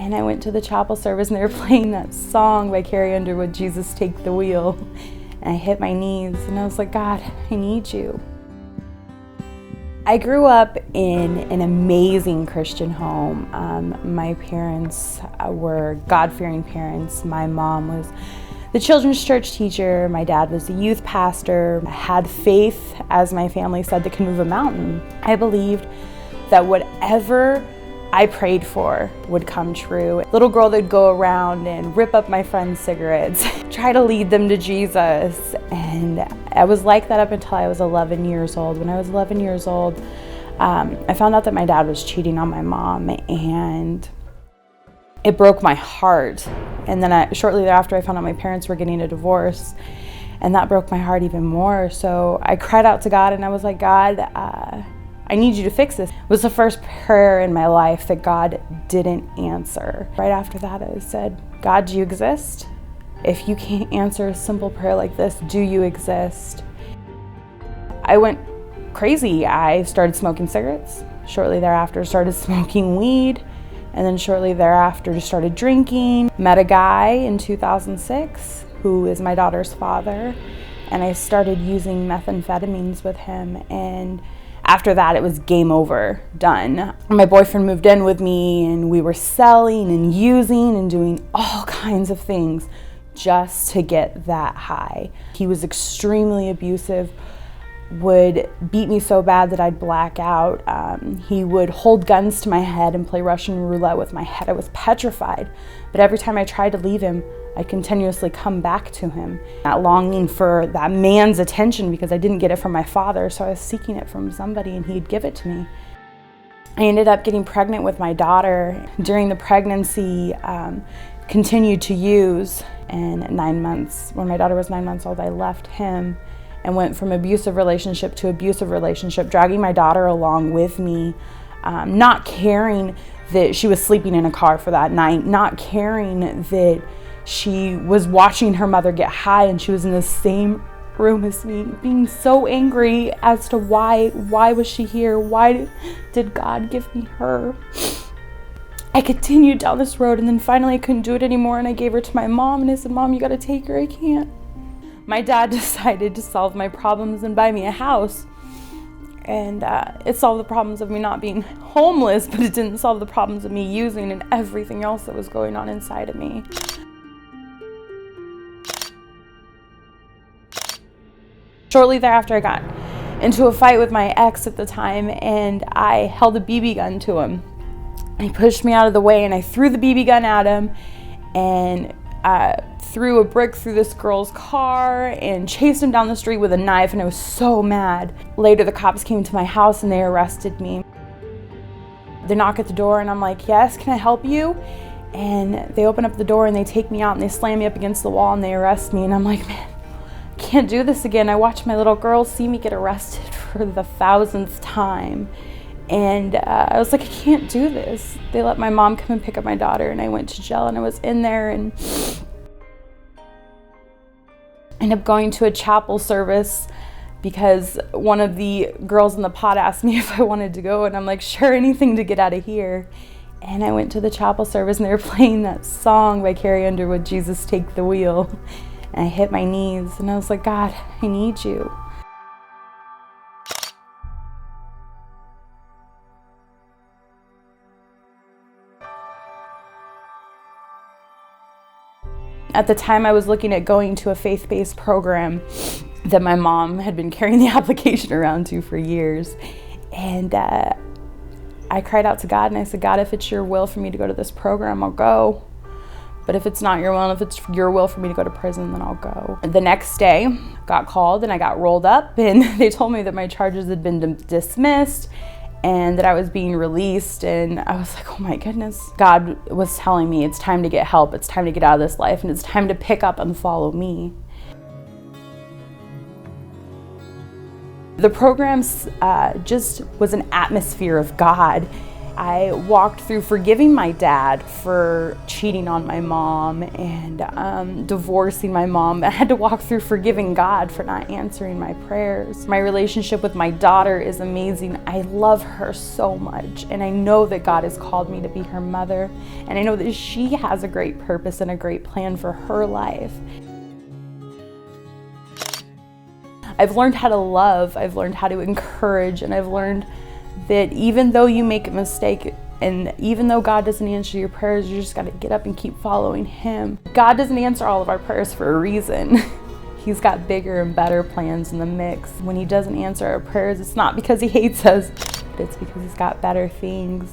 And I went to the chapel service and they were playing that song by Carrie Underwood, Jesus Take the Wheel. And I hit my knees and I was like, God, I need you. I grew up in an amazing Christian home. My parents were God-fearing parents. My mom was the children's church teacher. My dad was the youth pastor. I had faith, as my family said, that can move a mountain. I believed that whatever I prayed for would come true. Little girl that'd go around and rip up my friends' cigarettes, try to lead them to Jesus. And I was like that up until I was 11 years old. When I was 11 years old, I found out that my dad was cheating on my mom, and it broke my heart. And then shortly thereafter, I found out my parents were getting a divorce, and that broke my heart even more. So I cried out to God and I was like, God, I need you to fix this. It was the first prayer in my life that God didn't answer. Right after that, I said, God, do you exist? If you can't answer a simple prayer like this, do you exist? I went crazy. I started smoking cigarettes. Shortly thereafter, started smoking weed. And then shortly thereafter, just started drinking. Met a guy in 2006 who is my daughter's father. And I started using methamphetamines with him. And after that, it was game over, done. My boyfriend moved in with me and we were selling and using and doing all kinds of things just to get that high. He was extremely abusive, would beat me so bad that I'd black out. He would hold guns to my head and play Russian roulette with my head. I was petrified. But every time I tried to leave him, I continuously come back to him. That longing for that man's attention because I didn't get it from my father, so I was seeking it from somebody and he'd give it to me. I ended up getting pregnant with my daughter. During the pregnancy, continued to use, and 9 months, when my daughter was 9 months old, I left him and went from abusive relationship to abusive relationship, dragging my daughter along with me, not caring that she was sleeping in a car for that night, not caring that she was watching her mother get high and she was in the same room as me, being so angry as to why was she here? Why did God give me her? I continued down this road and then finally I couldn't do it anymore and I gave her to my mom and I said, Mom, you gotta take her, I can't. My dad decided to solve my problems and buy me a house. And it solved the problems of me not being homeless, but it didn't solve the problems of me using and everything else that was going on inside of me. Shortly thereafter, I got into a fight with my ex at the time, and I held a BB gun to him. He pushed me out of the way, and I threw the BB gun at him, and threw a brick through this girl's car, and chased him down the street with a knife, and I was so mad. Later, the cops came to my house, and they arrested me. They knock at the door, and I'm like, yes, can I help you? And they open up the door, and they take me out, and they slam me up against the wall, and they arrest me, and I'm like, man, can't do this again. I watched my little girl see me get arrested for the 1000th time. And I was like, I can't do this. They let my mom come and pick up my daughter and I went to jail and I was in there and ended up going to a chapel service because one of the girls in the pod asked me if I wanted to go and I'm like, sure, anything to get out of here. And I went to the chapel service and they were playing that song by Carrie Underwood, Jesus Take the Wheel. And I hit my knees and I was like, God, I need you. At the time, I was looking at going to a faith-based program that my mom had been carrying the application around to for years. And I cried out to God and I said, God, if it's your will for me to go to this program, I'll go. But if it's not your will, if it's your will for me to go to prison, then I'll go. The next day, got called and I got rolled up and they told me that my charges had been dismissed and that I was being released. And I was like, oh my goodness. God was telling me it's time to get help. It's time to get out of this life and it's time to pick up and follow me. The program just was an atmosphere of God. I walked through forgiving my dad for cheating on my mom and divorcing my mom. I had to walk through forgiving God for not answering my prayers. My relationship with my daughter is amazing. I love her so much, and I know that God has called me to be her mother, and I know that she has a great purpose and a great plan for her life. I've learned how to love, I've learned how to encourage, and I've learned that even though you make a mistake and even though God doesn't answer your prayers, you just got to get up and keep following Him. God doesn't answer all of our prayers for a reason. He's got bigger and better plans in the mix. When He doesn't answer our prayers, it's not because He hates us, but it's because He's got better things.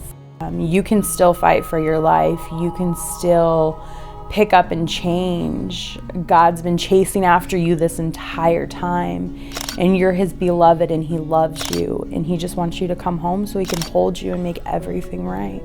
You can still fight for your life. You can still pick up and change. God's been chasing after you this entire time, and you're His beloved, and He loves you, and He just wants you to come home so He can hold you and make everything right.